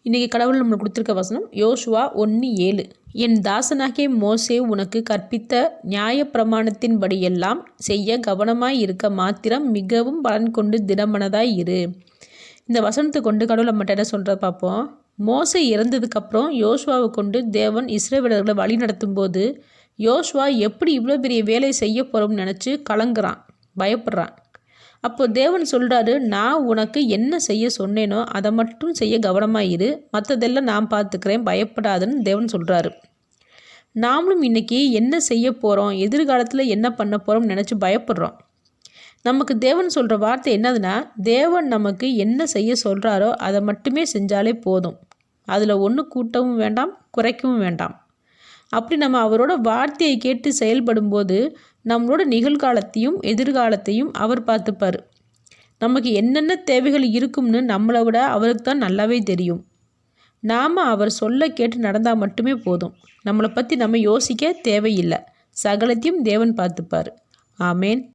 இன்றைக்கி கடவுள் நம்மளுக்கு கொடுத்துருக்க வசனம் யோசுவா 1:7. என் தாசனாகிய மோசே உனக்கு கற்பித்த நியாயப்பிரமாணத்தின்படியெல்லாம் செய்ய கவனமாய் இருக்க மாத்திரம் மிகவும் பலன் கொண்டு திடமனதாய் இரு. இந்த வசனத்தை கொண்டு கடவுள் நம்மகிட்ட என்ன சொல்கிறத பார்ப்போம். மோசே இறந்ததுக்கப்புறம் யோசுவாவை கொண்டு தேவன் இஸ்ரவேலர்களை வழி நடத்தும் போது யோசுவா எப்படி இவ்வளோ பெரிய வேலை செய்ய போகிறோம்னு நினச்சி கலங்குறான், பயப்படுறான். அப்போ தேவன் சொல்கிறாரு, நான் உனக்கு என்ன செய்ய சொன்னேனோ அதை மட்டும் செய்ய கவனமாக இரு, மற்றதெல்லாம் நான் பார்த்துக்கிறேன், பயப்படாதுன்னு தேவன் சொல்கிறாரு. நாமளும் இன்றைக்கி என்ன செய்ய போகிறோம், எதிர்காலத்தில் என்ன பண்ண போகிறோம்னு நினச்சி பயப்படுறோம். நமக்கு தேவன் சொல்கிற வார்த்தை என்னதுன்னா, தேவன் நமக்கு என்ன செய்ய சொல்கிறாரோ அதை மட்டுமே செஞ்சாலே போதும். அதில் ஒன்றும் கூட்டவும் வேண்டாம், குறைக்கவும் வேண்டாம். அப்படி நம்ம அவரோட வார்த்தையை கேட்டு செயல்படும்போது நம்மளோட நிகழ்காலத்தையும் எதிர்காலத்தையும் அவர் பார்த்துப்பார். நமக்கு என்னென்ன தேவைகள் இருக்கும்னு நம்மளை விட அவருக்கு தான் நல்லாவே தெரியும். நாம் அவர் சொல்ல கேட்டு நடந்தால் மட்டுமே போதும். நம்மளை பற்றி நம்ம யோசிக்க தேவையில்லை. சகலத்தையும் தேவன் பார்த்துப்பார். ஆமேன்.